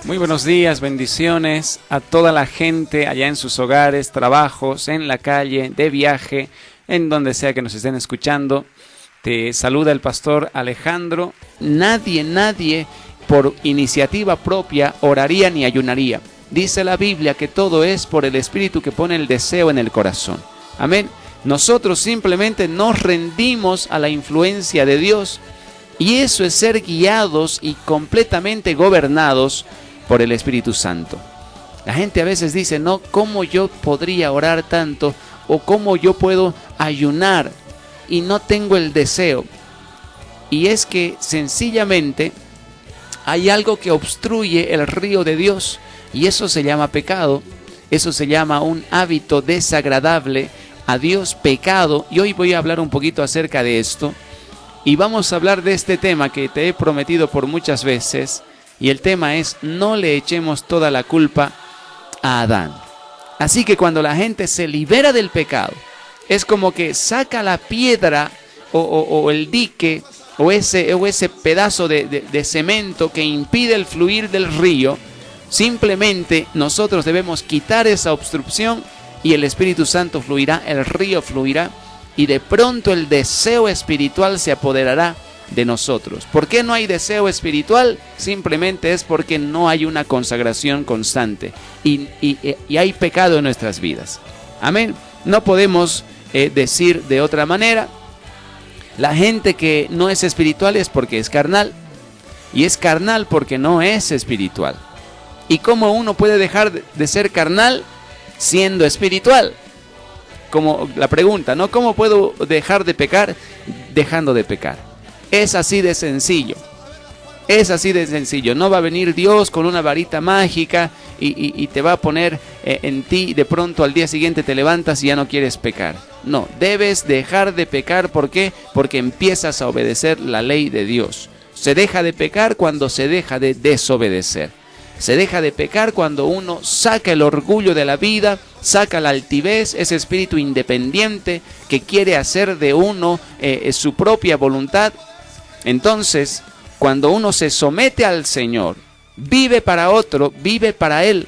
Muy buenos días, bendiciones a toda la gente allá en sus hogares, trabajos, en la calle, de viaje, en donde sea que nos estén escuchando. Te saluda el pastor Alejandro. Nadie por iniciativa propia oraría ni ayunaría. Dice la Biblia que todo es por el Espíritu que pone el deseo en el corazón. Amén. Nosotros simplemente nos rendimos a la influencia de Dios y eso es ser guiados y completamente gobernados por el Espíritu Santo. La gente a veces dice, no, ¿cómo yo podría orar tanto? O ¿cómo yo puedo ayunar? Y no tengo el deseo. Y es que sencillamente hay algo que obstruye el río de Dios. Y eso se llama pecado. Eso se llama un hábito desagradable a Dios, pecado. Y hoy voy a hablar un poquito acerca de esto. Y vamos a hablar de este tema que te he prometido por muchas veces. Y el tema es, no le echemos toda la culpa a Adán. Así que cuando la gente se libera del pecado, es como que saca la piedra o el dique o ese pedazo de cemento que impide el fluir del río. Simplemente nosotros debemos quitar esa obstrucción y el Espíritu Santo fluirá, el río fluirá y de pronto el deseo espiritual se apoderará de nosotros. ¿Por qué no hay deseo espiritual? Simplemente es porque no hay una consagración constante y hay pecado en nuestras vidas. Amén. No podemos decir de otra manera. La gente que no es espiritual es porque es carnal y es carnal porque no es espiritual. ¿Y cómo uno puede dejar de ser carnal siendo espiritual? Como la pregunta, ¿no? ¿Cómo puedo dejar de pecar dejando de pecar? Es así de sencillo. Es así de sencillo. No va a venir Dios con una varita mágica y te va a poner en ti. De pronto al día siguiente te levantas y ya no quieres pecar. No, debes dejar de pecar. ¿Por qué? Porque empiezas a obedecer la ley de Dios. Se deja de pecar cuando se deja de desobedecer. Se deja de pecar cuando uno saca el orgullo de la vida, saca la altivez, ese espíritu independiente que quiere hacer de uno su propia voluntad. Entonces, cuando uno se somete al Señor, vive para otro, vive para Él,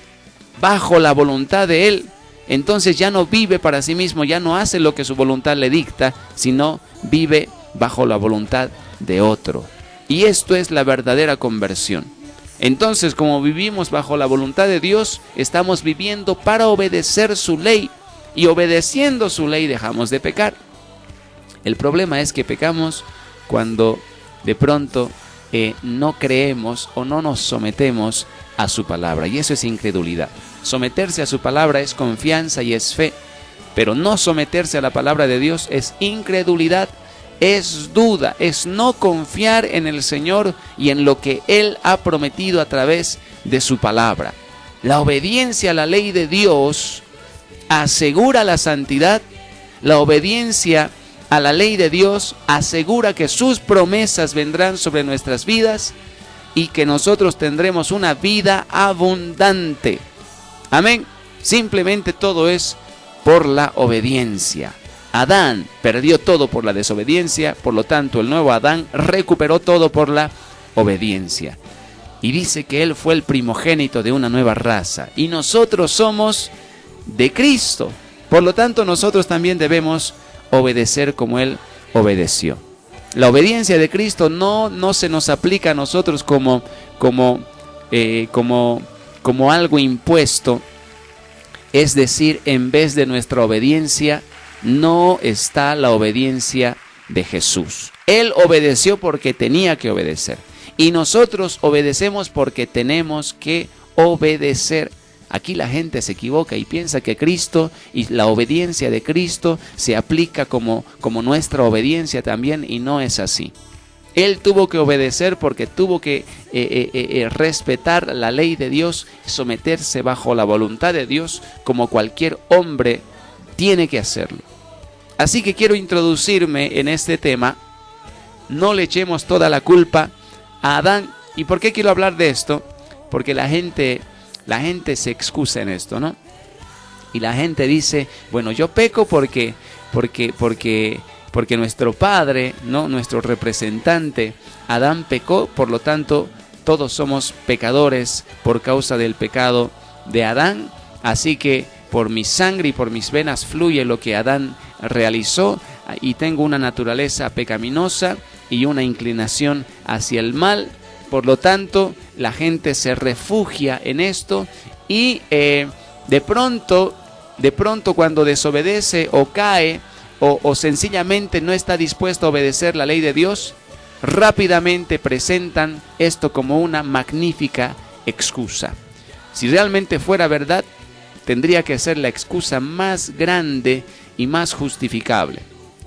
bajo la voluntad de Él, entonces ya no vive para sí mismo, ya no hace lo que su voluntad le dicta, sino vive bajo la voluntad de otro. Y esto es la verdadera conversión. Entonces, como vivimos bajo la voluntad de Dios, estamos viviendo para obedecer su ley, y obedeciendo su ley dejamos de pecar. El problema es que pecamos cuando de pronto no creemos o no nos sometemos a su palabra, y eso es incredulidad. Someterse a su palabra es confianza y es fe, pero no someterse a la palabra de Dios es incredulidad, es duda, es no confiar en el Señor y en lo que Él ha prometido a través de su palabra. La obediencia a la ley de Dios asegura la santidad. La obediencia a la ley de Dios asegura que sus promesas vendrán sobre nuestras vidas y que nosotros tendremos una vida abundante. Amén. Simplemente todo es por la obediencia. Adán perdió todo por la desobediencia, por lo tanto el nuevo Adán recuperó todo por la obediencia. Y dice que él fue el primogénito de una nueva raza y nosotros somos de Cristo. Por lo tanto nosotros también debemos obedecer como Él obedeció. La obediencia de Cristo no se nos aplica a nosotros como algo impuesto. Es decir, en vez de nuestra obediencia, no está la obediencia de Jesús. Él obedeció porque tenía que obedecer. Y nosotros obedecemos porque tenemos que obedecer. Aquí la gente se equivoca y piensa que Cristo y la obediencia de Cristo se aplica como nuestra obediencia también, y no es así. Él tuvo que obedecer porque tuvo que respetar la ley de Dios, someterse bajo la voluntad de Dios como cualquier hombre tiene que hacerlo. Así que quiero introducirme en este tema. No le echemos toda la culpa a Adán. ¿Y por qué quiero hablar de esto? Porque la gente se excusa en esto, ¿no? Y la gente dice, bueno, yo peco porque nuestro padre, ¿no? Nuestro representante, Adán pecó, por lo tanto todos somos pecadores por causa del pecado de Adán, así que por mi sangre y por mis venas fluye lo que Adán realizó, y tengo una naturaleza pecaminosa y una inclinación hacia el mal. Por lo tanto, la gente se refugia en esto y de pronto cuando desobedece o cae o sencillamente no está dispuesto a obedecer la ley de Dios, rápidamente presentan esto como una magnífica excusa. Si realmente fuera verdad, tendría que ser la excusa más grande y más justificable.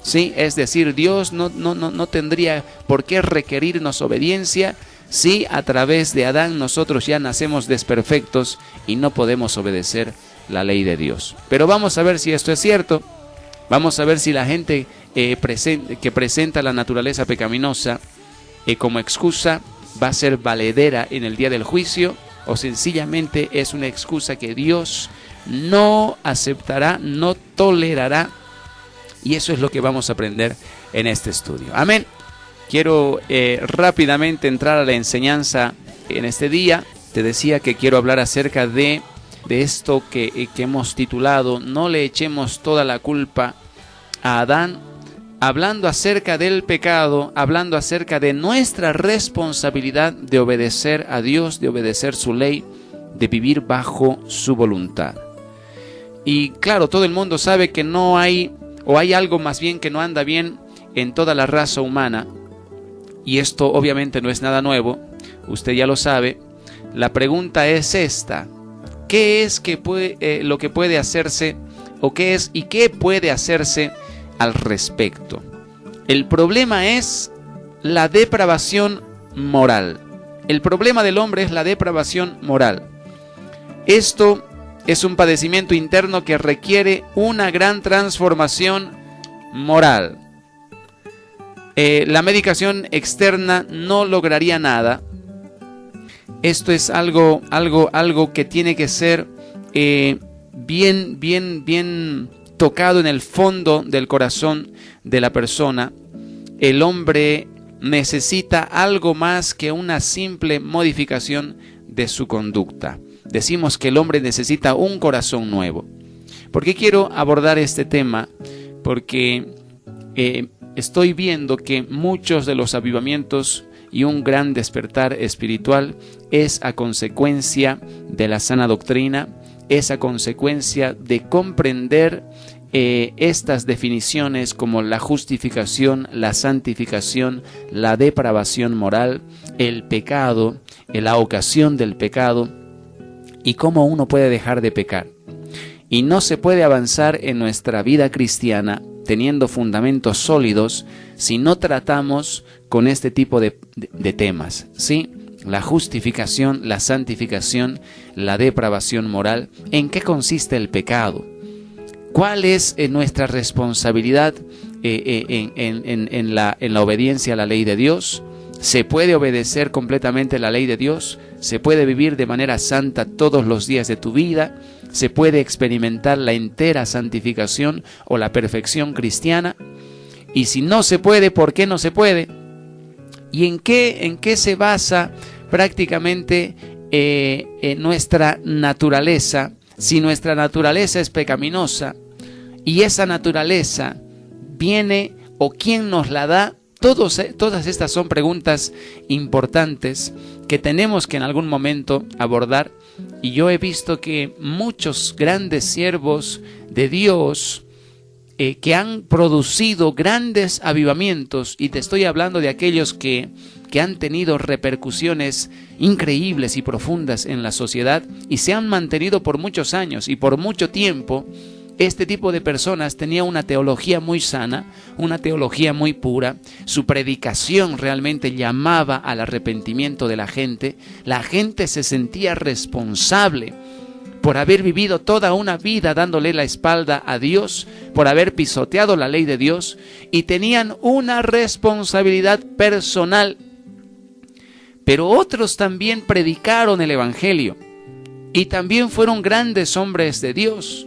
¿Sí? Es decir, Dios no tendría por qué requerirnos obediencia si a través de Adán nosotros ya nacemos desperfectos y no podemos obedecer la ley de Dios. Pero vamos a ver si esto es cierto. Vamos a ver si la gente que presenta la naturaleza pecaminosa como excusa va a ser valedera en el día del juicio, o sencillamente es una excusa que Dios no aceptará, no tolerará. Y eso es lo que vamos a aprender en este estudio. Amén. Quiero rápidamente entrar a la enseñanza en este día. Te decía que quiero hablar acerca de esto que hemos titulado "No le echemos toda la culpa a Adán", hablando acerca del pecado, hablando acerca de nuestra responsabilidad de obedecer a Dios, de obedecer su ley, de vivir bajo su voluntad. Y claro, todo el mundo sabe que no hay, o hay algo más bien que no anda bien en toda la raza humana, y esto obviamente no es nada nuevo, usted ya lo sabe. La pregunta es esta: ¿qué es lo que puede hacerse, o qué es y qué puede hacerse al respecto? El problema es la depravación moral. El problema del hombre es la depravación moral. Esto es un padecimiento interno que requiere una gran transformación moral. La medicación externa no lograría nada. Esto es algo que tiene que ser bien tocado en el fondo del corazón de la persona. El hombre necesita algo más que una simple modificación de su conducta. Decimos que el hombre necesita un corazón nuevo. ¿Por qué quiero abordar este tema? Porque estoy viendo que muchos de los avivamientos y un gran despertar espiritual es a consecuencia de la sana doctrina, es a consecuencia de comprender estas definiciones como la justificación, la santificación, la depravación moral, el pecado, la ocasión del pecado y cómo uno puede dejar de pecar. Y no se puede avanzar en nuestra vida cristiana teniendo fundamentos sólidos si no tratamos con este tipo de temas, ¿sí? La justificación, la santificación, la depravación moral. ¿En qué consiste el pecado? ¿Cuál es nuestra responsabilidad en la obediencia a la ley de Dios? ¿Se puede obedecer completamente la ley de Dios? ¿Se puede vivir de manera santa todos los días de tu vida? ¿Se puede experimentar la entera santificación o la perfección cristiana? Y si no se puede, ¿por qué no se puede? ¿Y en qué se basa prácticamente nuestra naturaleza? Si nuestra naturaleza es pecaminosa y esa naturaleza viene, o quién nos la da, todas estas son preguntas importantes que tenemos que en algún momento abordar. Y yo he visto que muchos grandes siervos de Dios que han producido grandes avivamientos, y te estoy hablando de aquellos que han tenido repercusiones increíbles y profundas en la sociedad y se han mantenido por muchos años y por mucho tiempo. Este tipo de personas tenía una teología muy sana, una teología muy pura. Su predicación realmente llamaba al arrepentimiento de la gente. La gente se sentía responsable por haber vivido toda una vida dándole la espalda a Dios, por haber pisoteado la ley de Dios, y tenían una responsabilidad personal. Pero otros también predicaron el Evangelio y también fueron grandes hombres de Dios.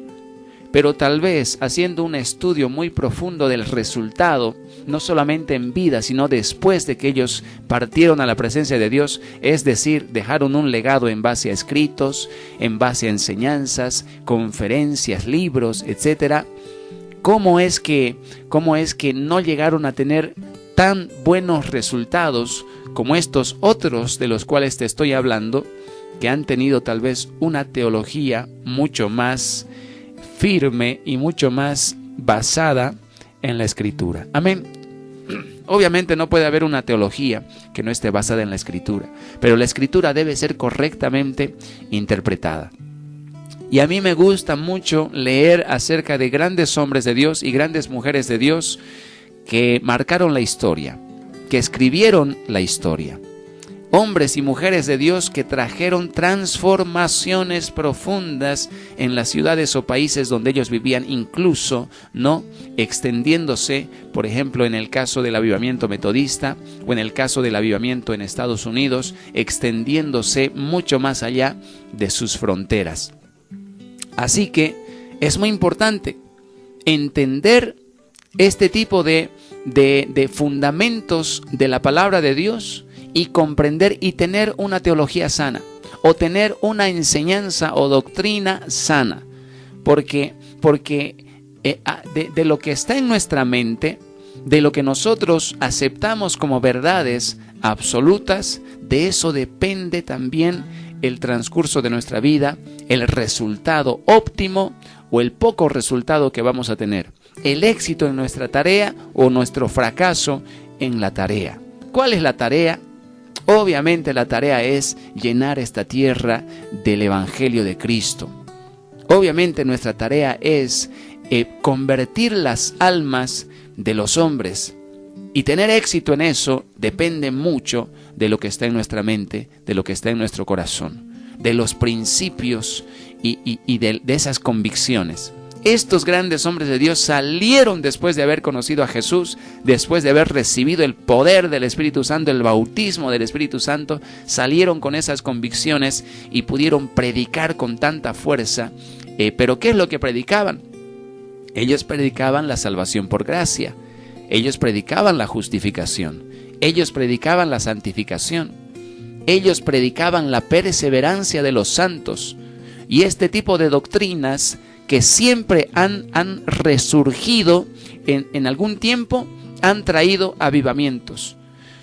pero tal vez haciendo un estudio muy profundo del resultado, no solamente en vida, sino después de que ellos partieron a la presencia de Dios, es decir, dejaron un legado en base a escritos, en base a enseñanzas, conferencias, libros, etc. ¿Cómo es que no llegaron a tener tan buenos resultados como estos otros de los cuales te estoy hablando, que han tenido tal vez una teología mucho más firme y mucho más basada en la Escritura? Amén. Obviamente no puede haber una teología que no esté basada en la Escritura, pero la Escritura debe ser correctamente interpretada. Y a mí me gusta mucho leer acerca de grandes hombres de Dios y grandes mujeres de Dios que marcaron la historia, que escribieron la historia. Hombres y mujeres de Dios que trajeron transformaciones profundas en las ciudades o países donde ellos vivían, incluso no extendiéndose, por ejemplo, en el caso del avivamiento metodista o en el caso del avivamiento en Estados Unidos, extendiéndose mucho más allá de sus fronteras. Así que es muy importante entender este tipo de fundamentos de la palabra de Dios y comprender y tener una teología sana o tener una enseñanza o doctrina sana, porque de lo que está en nuestra mente, de lo que nosotros aceptamos como verdades absolutas, de eso depende también el transcurso de nuestra vida, el resultado óptimo o el poco resultado que vamos a tener, el éxito en nuestra tarea o nuestro fracaso en la tarea. ¿Cuál es la tarea? Obviamente la tarea es llenar esta tierra del Evangelio de Cristo. Obviamente nuestra tarea es convertir las almas de los hombres, y tener éxito en eso depende mucho de lo que está en nuestra mente, de lo que está en nuestro corazón, de los principios y de esas convicciones. Estos grandes hombres de Dios salieron después de haber conocido a Jesús, después de haber recibido el poder del Espíritu Santo, el bautismo del Espíritu Santo, salieron con esas convicciones y pudieron predicar con tanta fuerza. Pero ¿qué es lo que predicaban? Ellos predicaban la salvación por gracia, ellos predicaban la justificación, ellos predicaban la santificación, ellos predicaban la perseverancia de los santos, y este tipo de doctrinas que siempre han resurgido en algún tiempo, han traído avivamientos.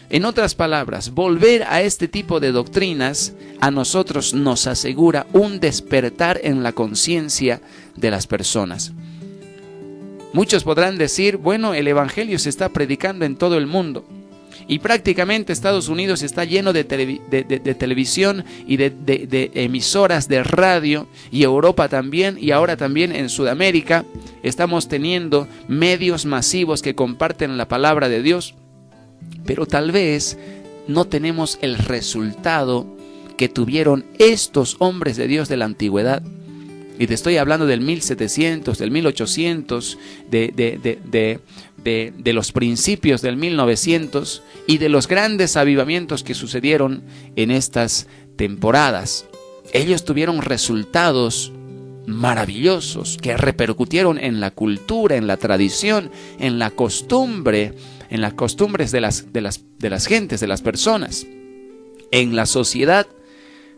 En otras palabras, volver a este tipo de doctrinas a nosotros nos asegura un despertar en la conciencia de las personas. Muchos podrán decir, bueno, el Evangelio se está predicando en todo el mundo. Y prácticamente Estados Unidos está lleno de televisión y de emisoras de radio, y Europa también, y ahora también en Sudamérica estamos teniendo medios masivos que comparten la palabra de Dios, pero tal vez no tenemos el resultado que tuvieron estos hombres de Dios de la antigüedad. Y te estoy hablando del 1700, del 1800, de los principios del 1900 y de los grandes avivamientos que sucedieron en estas temporadas. Ellos tuvieron resultados maravillosos que repercutieron en la cultura, en la tradición, en la costumbre, en las costumbres de las gentes, de las personas, en la sociedad.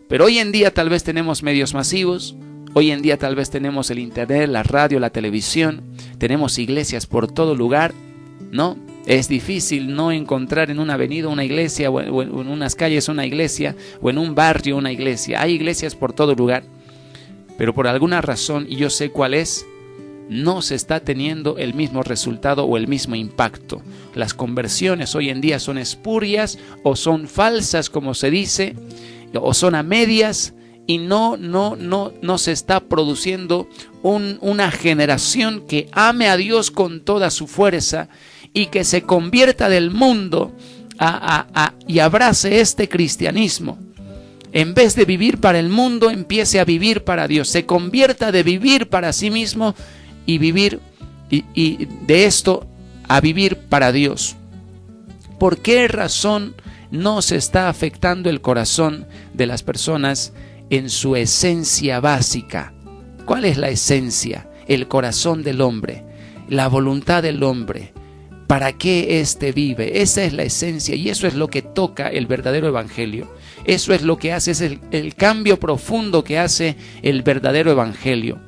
Pero hoy en día tal vez tenemos medios masivos. Hoy en día tal vez tenemos el internet, la radio, la televisión, tenemos iglesias por todo lugar, ¿no? Es difícil no encontrar en una avenida una iglesia, o en unas calles una iglesia, o en un barrio una iglesia. Hay iglesias por todo lugar, pero por alguna razón, y yo sé cuál es, no se está teniendo el mismo resultado o el mismo impacto. Las conversiones hoy en día son espurias o son falsas, como se dice, o son a medias. Y no se está produciendo una generación que ame a Dios con toda su fuerza y que se convierta del mundo y abrace este cristianismo. En vez de vivir para el mundo, empiece a vivir para Dios. Se convierta de vivir para sí mismo y vivir y de esto a vivir para Dios. ¿Por qué razón no se está afectando el corazón de las personas en su esencia básica? ¿Cuál es la esencia? el corazón del hombre, la voluntad del hombre, para qué éste vive. Esa es la esencia y eso es lo que toca el verdadero evangelio. Eso es lo que hace, es el cambio profundo que hace el verdadero evangelio.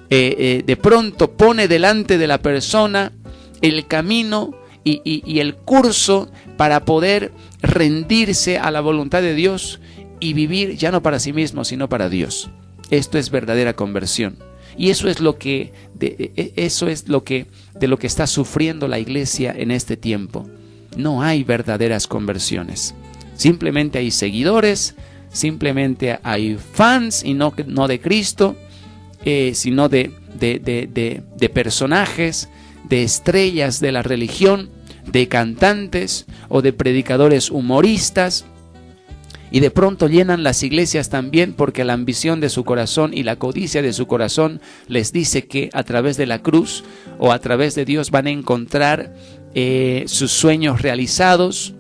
De pronto pone delante de la persona el camino y el curso para poder rendirse a la voluntad de Dios y vivir ya no para sí mismo, sino para Dios. Esto es verdadera conversión. Y eso es de lo que está sufriendo la iglesia en este tiempo. No hay verdaderas conversiones. Simplemente hay seguidores, simplemente hay fans y no de Cristo, sino de personajes, de estrellas de la religión, de cantantes o de predicadores humoristas. Y de pronto llenan las iglesias también porque la ambición de su corazón y la codicia de su corazón les dice que a través de la cruz o a través de Dios van a encontrar sus sueños realizados.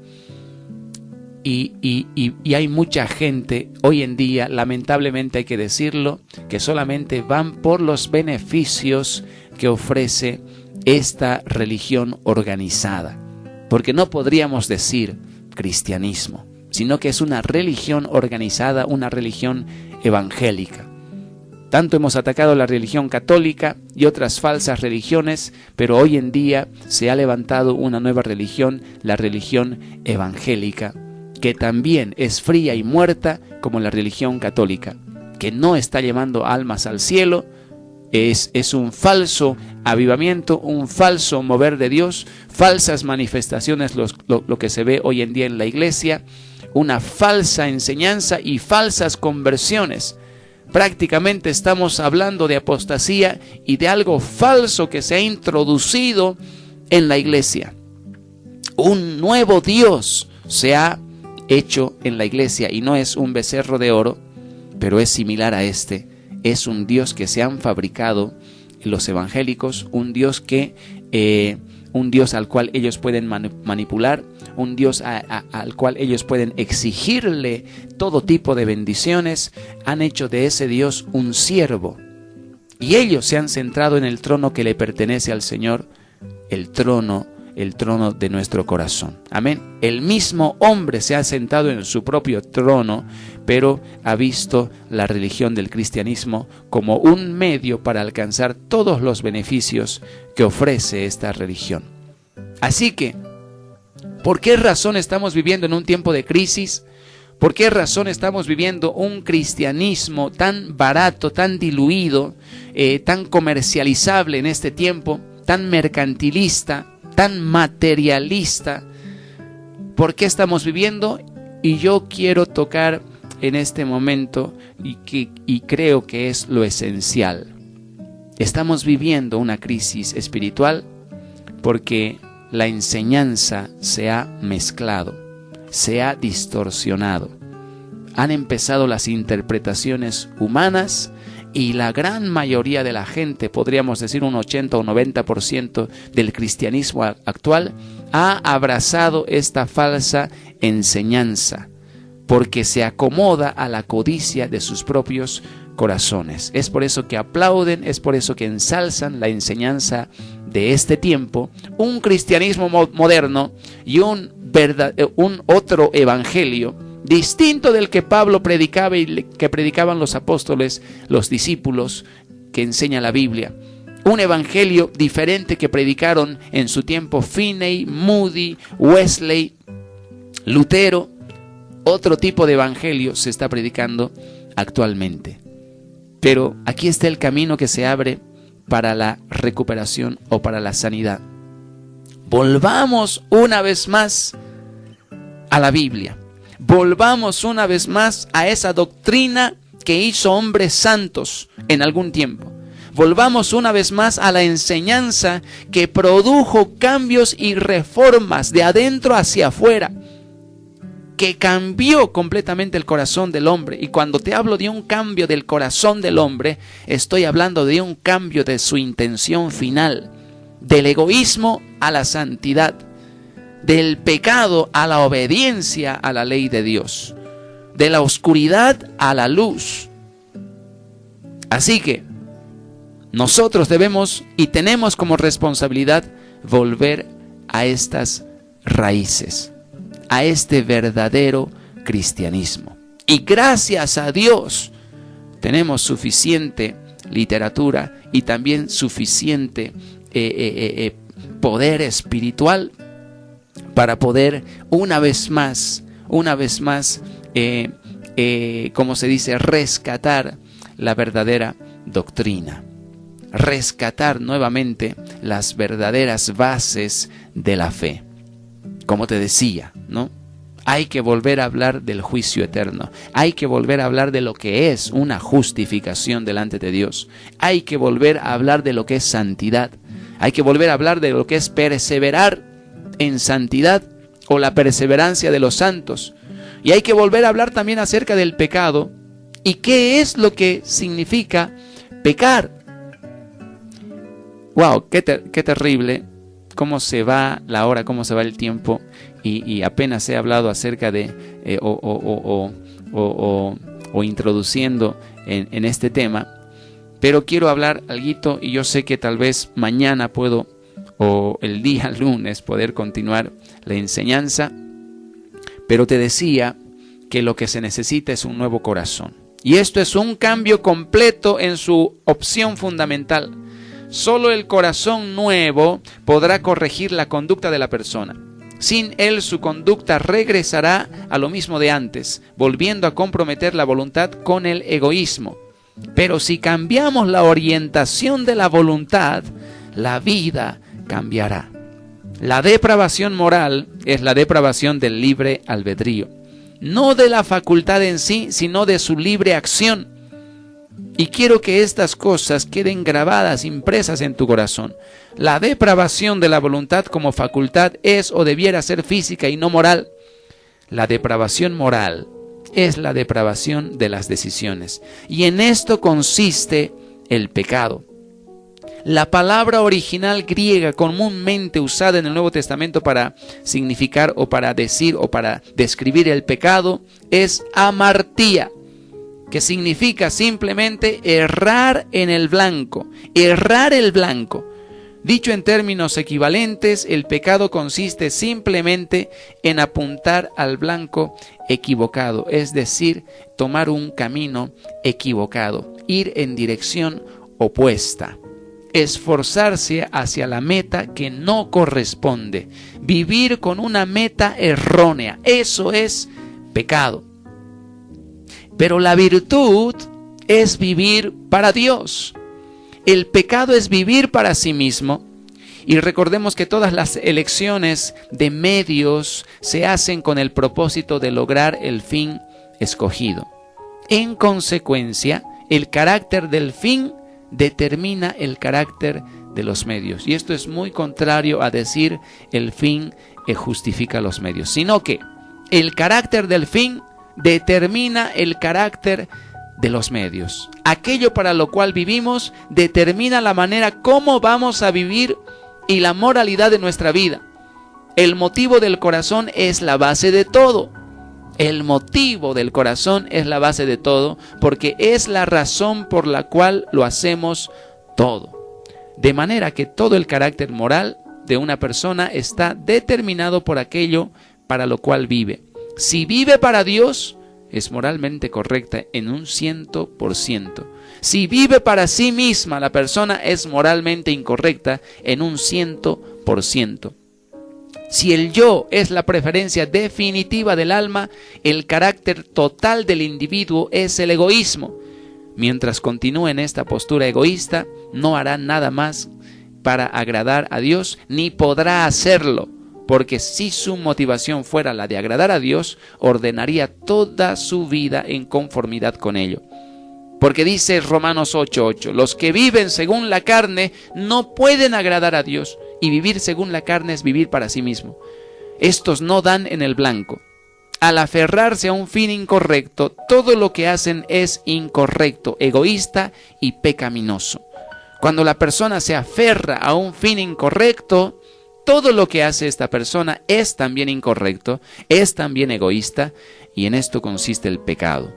Y hay mucha gente hoy en día, lamentablemente hay que decirlo, que solamente van por los beneficios que ofrece esta religión organizada. Porque no podríamos decir cristianismo, sino que es una religión organizada, una religión evangélica. Tanto hemos atacado la religión católica y otras falsas religiones, pero hoy en día se ha levantado una nueva religión, la religión evangélica, que también es fría y muerta como la religión católica, que no está llevando almas al cielo. Es un falso avivamiento, un falso mover de Dios, falsas manifestaciones, lo que se ve hoy en día en la iglesia, una falsa enseñanza y falsas conversiones. Prácticamente estamos hablando de apostasía y de algo falso que se ha introducido en la iglesia. Un nuevo Dios se ha hecho en la iglesia y no es un becerro de oro, pero es similar a este. Es un Dios que se han fabricado los evangélicos, un Dios al cual ellos pueden manipular, un Dios al cual ellos pueden exigirle todo tipo de bendiciones. Han hecho de ese Dios un siervo y ellos se han centrado en el trono que le pertenece al Señor, el trono de nuestro corazón. Amén. El mismo hombre se ha sentado en su propio trono, pero ha visto la religión del cristianismo como un medio para alcanzar todos los beneficios que ofrece esta religión. Así que, ¿por qué razón estamos viviendo en un tiempo de crisis? ¿Por qué razón estamos viviendo un cristianismo tan barato, tan diluido, tan comercializable en este tiempo, tan mercantilista, tan materialista? ¿Por qué estamos viviendo? Y yo quiero tocar en este momento y creo que es lo esencial. Estamos viviendo una crisis espiritual porque la enseñanza se ha mezclado, se ha distorsionado. Han empezado las interpretaciones humanas y la gran mayoría de la gente, podríamos decir un 80 o 90% del cristianismo actual, ha abrazado esta falsa enseñanza porque se acomoda a la codicia de sus propios corazones. Es por eso que aplauden, es por eso que ensalzan la enseñanza de este tiempo, un cristianismo moderno y un otro evangelio distinto del que Pablo predicaba y que predicaban los apóstoles, los discípulos, que enseña la Biblia. Un evangelio diferente que predicaron en su tiempo Finney, Moody, Wesley, Lutero. Otro tipo de evangelio se está predicando actualmente. Pero aquí está el camino que se abre para la recuperación o para la sanidad. Volvamos una vez más a la Biblia. Volvamos una vez más a esa doctrina que hizo hombres santos en algún tiempo. Volvamos una vez más a la enseñanza que produjo cambios y reformas de adentro hacia afuera, que cambió completamente el corazón del hombre. Y cuando te hablo de un cambio del corazón del hombre, estoy hablando de un cambio de su intención final, del egoísmo a la santidad, del pecado a la obediencia a la ley de Dios, de la oscuridad a la luz. Así que Nosotros debemos y tenemos como responsabilidad volver a estas raíces, a este verdadero cristianismo. Y gracias a Dios tenemos suficiente literatura y también suficiente poder espiritual para poder una vez más, como se dice, rescatar la verdadera doctrina, rescatar nuevamente las verdaderas bases de la fe. Como te decía, ¿no? Hay que volver a hablar del juicio eterno. Hay que volver a hablar de lo que es una justificación delante de Dios. Hay que volver a hablar de lo que es santidad. Hay que volver a hablar de lo que es perseverar en santidad o la perseverancia de los santos. Y hay que volver a hablar también acerca del pecado y qué es lo que significa pecar. ¡Wow! ¡Qué terrible! Cómo se va la hora, cómo se va el tiempo, y apenas he hablado acerca de o introduciendo en este tema, pero quiero hablar algo, y yo sé que tal vez mañana puedo, o el día lunes, poder continuar la enseñanza, pero te decía que lo que se necesita es un nuevo corazón, y esto es un cambio completo en su opción fundamental. Solo el corazón nuevo podrá corregir la conducta de la persona. Sin él, su conducta regresará a lo mismo de antes, volviendo a comprometer la voluntad con el egoísmo. Pero si cambiamos la orientación de la voluntad, la vida cambiará. La depravación moral es la depravación del libre albedrío, no de la facultad en sí, sino de su libre acción. Y quiero que estas cosas queden grabadas, impresas en tu corazón. La depravación de la voluntad como facultad es o debiera ser física y no moral. La depravación moral es la depravación de las decisiones. Y en esto consiste el pecado. La palabra original griega comúnmente usada en el Nuevo Testamento para significar o para decir o para describir el pecado es amartía, que significa simplemente errar en el blanco, errar el blanco. Dicho en términos equivalentes, el pecado consiste simplemente en apuntar al blanco equivocado, es decir, tomar un camino equivocado, ir en dirección opuesta, esforzarse hacia la meta que no corresponde, vivir con una meta errónea. Eso es pecado. Pero la virtud es vivir para Dios. El pecado es vivir para sí mismo. Y recordemos que todas las elecciones de medios se hacen con el propósito de lograr el fin escogido. En consecuencia, el carácter del fin determina el carácter de los medios. Y esto es muy contrario a decir el fin justifica los medios, sino que el carácter del fin determina el carácter de los medios. Aquello para lo cual vivimos determina la manera como vamos a vivir y la moralidad de nuestra vida. El motivo del corazón es la base de todo. El motivo del corazón es la base de todo, porque es la razón por la cual lo hacemos todo. De manera que todo el carácter moral de una persona está determinado por aquello para lo cual vive. Si vive para Dios, es moralmente correcta en un 100%. Si vive para sí misma, la persona es moralmente incorrecta en un 100%. Si el yo es la preferencia definitiva del alma, el carácter total del individuo es el egoísmo. Mientras continúe en esta postura egoísta, no hará nada más para agradar a Dios, ni podrá hacerlo. Porque si su motivación fuera la de agradar a Dios, ordenaría toda su vida en conformidad con ello. Porque dice Romanos 8:8, los que viven según la carne no pueden agradar a Dios, y vivir según la carne es vivir para sí mismo. Estos no dan en el blanco. Al aferrarse a un fin incorrecto, todo lo que hacen es incorrecto, egoísta y pecaminoso. Cuando la persona se aferra a un fin incorrecto, todo lo que hace esta persona es también incorrecto, es también egoísta, y en esto consiste el pecado.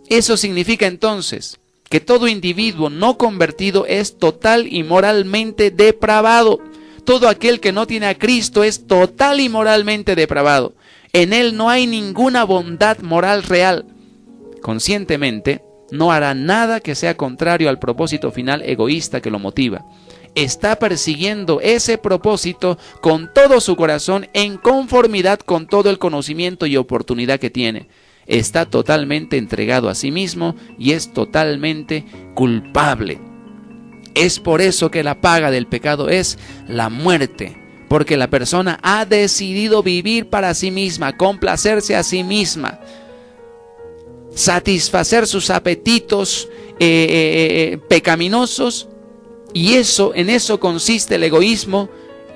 Eso significa entonces que todo individuo no convertido es total y moralmente depravado. Todo aquel que no tiene a Cristo es total y moralmente depravado. En él no hay ninguna bondad moral real. Conscientemente, no hará nada que sea contrario al propósito final egoísta que lo motiva. Está persiguiendo ese propósito con todo su corazón en conformidad con todo el conocimiento y oportunidad que tiene. Está totalmente entregado a sí mismo y es totalmente culpable. Es por eso que la paga del pecado es la muerte, porque la persona ha decidido vivir para sí misma, complacerse a sí misma, satisfacer sus apetitos pecaminosos, y en eso consiste el egoísmo,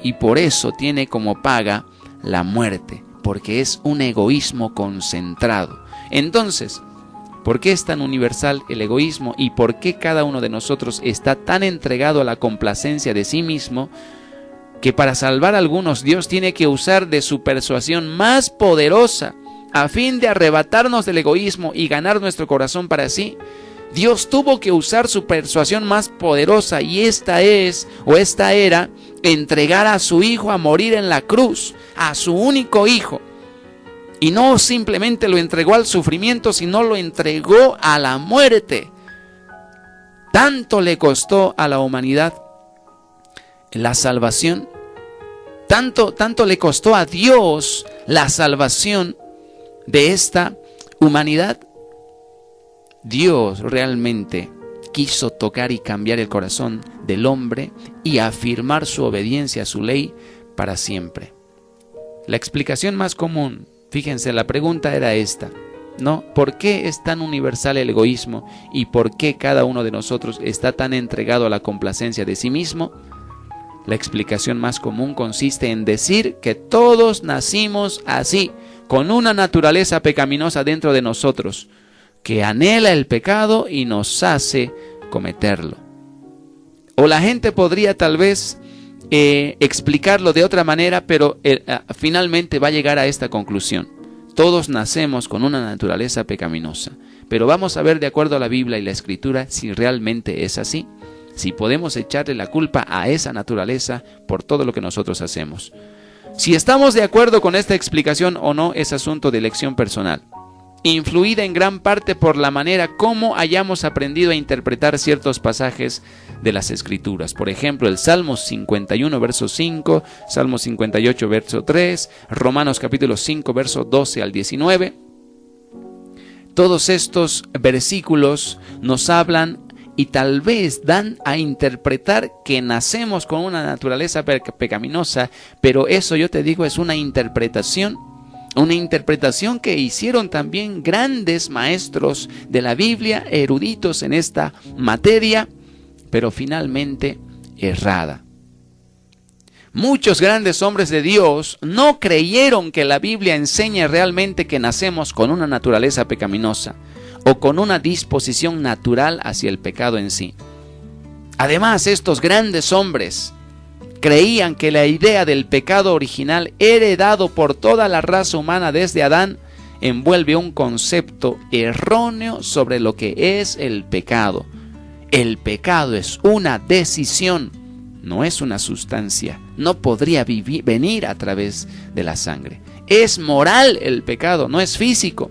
y por eso tiene como paga la muerte, porque es un egoísmo concentrado. Entonces, ¿por qué es tan universal el egoísmo y por qué cada uno de nosotros está tan entregado a la complacencia de sí mismo que para salvar a algunos Dios tiene que usar de su persuasión más poderosa a fin de arrebatarnos del egoísmo y ganar nuestro corazón para sí? Dios tuvo que usar su persuasión más poderosa, y esta era entregar a su Hijo a morir en la cruz, a su único Hijo. Y no simplemente lo entregó al sufrimiento, sino lo entregó a la muerte. Tanto le costó a la humanidad la salvación, tanto le costó a Dios la salvación de esta humanidad. Dios realmente quiso tocar y cambiar el corazón del hombre y afirmar su obediencia a su ley para siempre. La explicación más común, fíjense, la pregunta era esta, ¿no? ¿Por qué es tan universal el egoísmo y por qué cada uno de nosotros está tan entregado a la complacencia de sí mismo? La explicación más común consiste en decir que todos nacimos así, con una naturaleza pecaminosa dentro de nosotros, que anhela el pecado y nos hace cometerlo. O la gente podría tal vez explicarlo de otra manera, pero finalmente va a llegar a esta conclusión. Todos nacemos con una naturaleza pecaminosa, pero vamos a ver de acuerdo a la Biblia y la Escritura si realmente es así, si podemos echarle la culpa a esa naturaleza por todo lo que nosotros hacemos. Si estamos de acuerdo con esta explicación o no es asunto de elección personal, influida en gran parte por la manera como hayamos aprendido a interpretar ciertos pasajes de las Escrituras. Por ejemplo, el Salmo 51, verso 5, Salmo 58, verso 3, Romanos capítulo 5, verso 12 al 19. Todos estos versículos nos hablan y tal vez dan a interpretar que nacemos con una naturaleza pecaminosa, pero eso, yo te digo, es una interpretación que hicieron también grandes maestros de la Biblia, eruditos en esta materia, pero finalmente errada. Muchos grandes hombres de Dios no creyeron que la Biblia enseñe realmente que nacemos con una naturaleza pecaminosa o con una disposición natural hacia el pecado en sí. Además, estos grandes hombres creían que la idea del pecado original heredado por toda la raza humana desde Adán envuelve un concepto erróneo sobre lo que es el pecado. El pecado es una decisión, no es una sustancia. No podría venir a través de la sangre. Es moral el pecado, no es físico.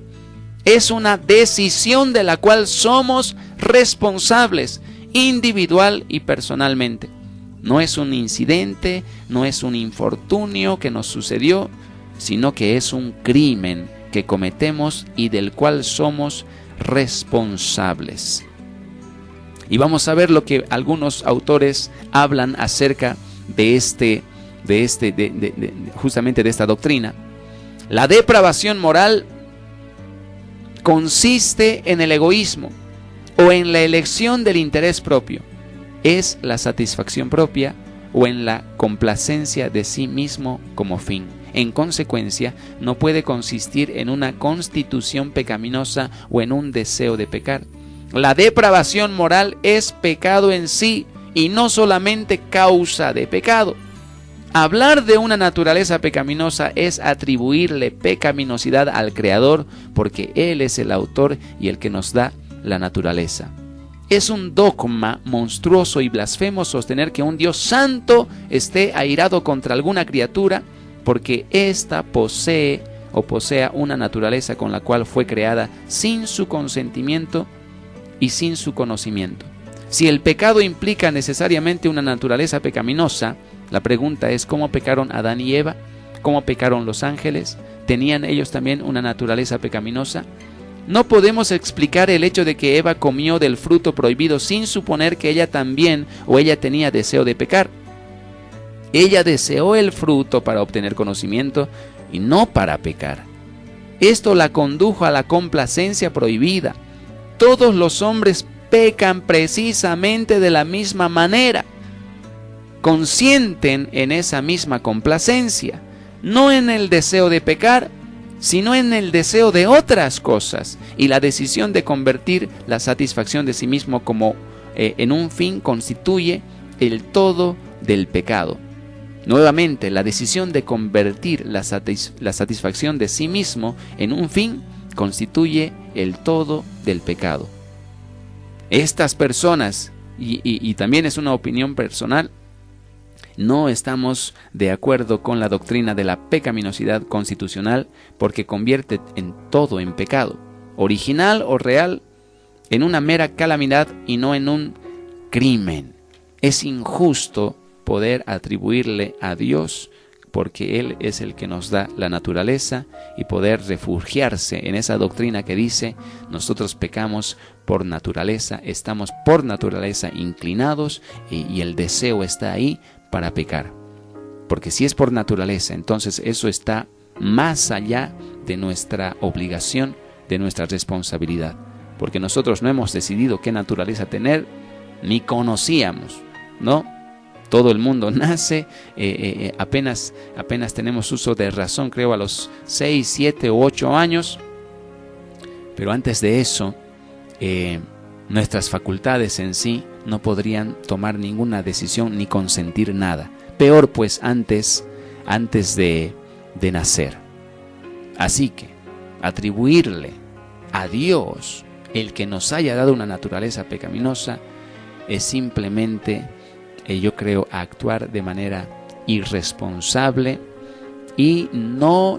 Es una decisión de la cual somos responsables individual y personalmente. No es un incidente, no es un infortunio que nos sucedió, sino que es un crimen que cometemos y del cual somos responsables. Y vamos a ver lo que algunos autores hablan acerca de justamente de esta doctrina. La depravación moral consiste en el egoísmo o en la elección del interés propio. Es la satisfacción propia o en la complacencia de sí mismo como fin. En consecuencia, no puede consistir en una constitución pecaminosa o en un deseo de pecar. La depravación moral es pecado en sí y no solamente causa de pecado. Hablar de una naturaleza pecaminosa es atribuirle pecaminosidad al Creador, porque Él es el autor y el que nos da la naturaleza. Es un dogma monstruoso y blasfemo sostener que un Dios santo esté airado contra alguna criatura porque ésta posea una naturaleza con la cual fue creada sin su consentimiento y sin su conocimiento. Si el pecado implica necesariamente una naturaleza pecaminosa, la pregunta es: ¿cómo pecaron Adán y Eva? ¿Cómo pecaron los ángeles? ¿Tenían ellos también una naturaleza pecaminosa? No podemos explicar el hecho de que Eva comió del fruto prohibido sin suponer que ella también o ella tenía deseo de pecar. Ella deseó el fruto para obtener conocimiento y no para pecar. Esto la condujo a la complacencia prohibida. Todos los hombres pecan precisamente de la misma manera. Consienten en esa misma complacencia, no en el deseo de pecar, sino en el deseo de otras cosas, y la decisión de convertir la satisfacción de sí mismo como en un fin constituye el todo del pecado. Nuevamente, la decisión de convertir la satisfacción de sí mismo en un fin constituye el todo del pecado. Estas personas, y también es una opinión personal, no estamos de acuerdo con la doctrina de la pecaminosidad constitucional porque convierte en todo en pecado, original o real, en una mera calamidad y no en un crimen. Es injusto poder atribuirle a Dios, porque Él es el que nos da la naturaleza, y poder refugiarse en esa doctrina que dice: nosotros pecamos por naturaleza, estamos por naturaleza inclinados y el deseo está ahí para pecar. Porque si es por naturaleza, entonces eso está más allá de nuestra obligación, de nuestra responsabilidad. Porque nosotros no hemos decidido qué naturaleza tener, ni conocíamos, ¿no? Todo el mundo nace, apenas tenemos uso de razón, creo a los 6, 7 u 8 años. Pero antes de eso, nuestras facultades en sí no podrían tomar ninguna decisión ni consentir nada. Peor pues antes de nacer. Así que atribuirle a Dios el que nos haya dado una naturaleza pecaminosa es simplemente, yo creo, actuar de manera irresponsable y no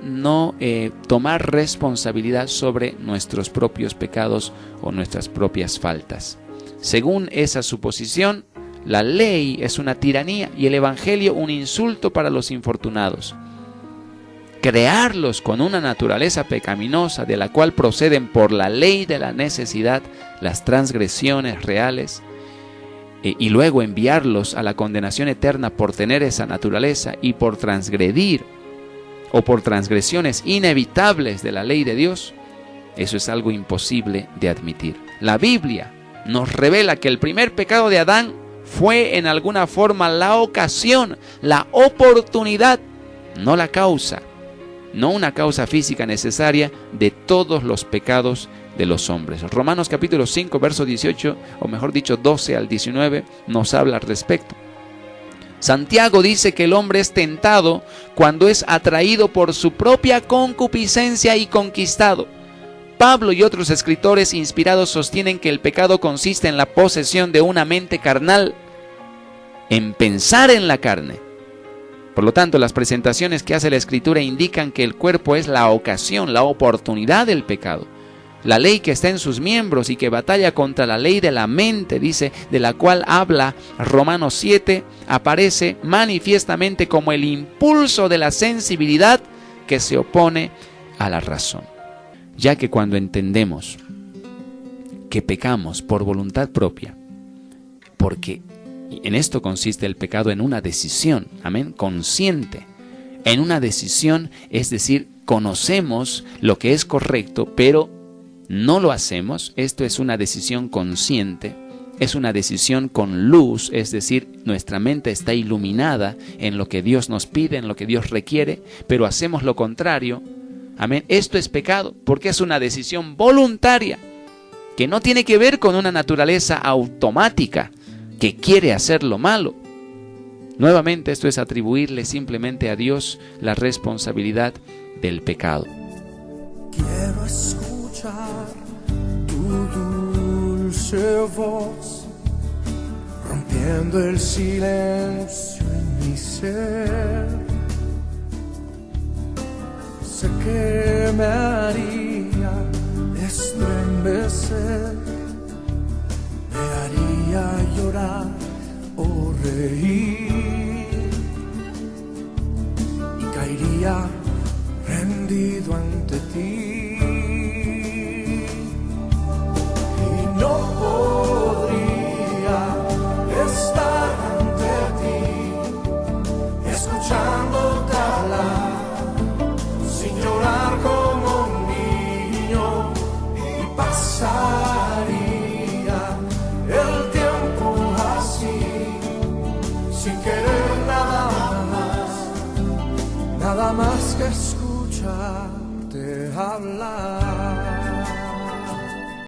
tomar responsabilidad sobre nuestros propios pecados o nuestras propias faltas. Según esa suposición, la ley es una tiranía y el evangelio un insulto para los infortunados. Crearlos con una naturaleza pecaminosa de la cual proceden por la ley de la necesidad las transgresiones reales, y luego enviarlos a la condenación eterna por tener esa naturaleza y por transgredir o por transgresiones inevitables de la ley de Dios, eso es algo imposible de admitir. La Biblia nos revela que el primer pecado de Adán fue en alguna forma la ocasión, la oportunidad, no la causa, no una causa física necesaria de todos los pecados de los hombres. Romanos capítulo 5, verso 18, o mejor dicho 12 al 19, nos habla al respecto. Santiago dice que el hombre es tentado cuando es atraído por su propia concupiscencia y conquistado. Pablo y otros escritores inspirados sostienen que el pecado consiste en la posesión de una mente carnal, en pensar en la carne. Por lo tanto, las presentaciones que hace la Escritura indican que el cuerpo es la ocasión, la oportunidad del pecado. La ley que está en sus miembros y que batalla contra la ley de la mente, dice, de la cual habla Romanos 7, aparece manifiestamente como el impulso de la sensibilidad que se opone a la razón. Ya que cuando entendemos que pecamos por voluntad propia, porque en esto consiste el pecado, en una decisión, amén, consciente, en una decisión, es decir, conocemos lo que es correcto, pero no lo hacemos. Esto es una decisión consciente, es una decisión con luz, es decir, nuestra mente está iluminada en lo que Dios nos pide, en lo que Dios requiere, pero hacemos lo contrario. Amén. Esto es pecado porque es una decisión voluntaria que no tiene que ver con una naturaleza automática que quiere hacer lo malo. Nuevamente, esto es atribuirle simplemente a Dios la responsabilidad del pecado. Quiero escuchar tu dulce dulce voz, rompiendo el silencio en mi ser. Sé que me haría estremecer, me haría llorar o reír, y caería rendido ante ti. No podría estar ante ti, escuchándote hablar, sin llorar como un niño, y pasaría el tiempo así, sin querer nada más que escucharte hablar.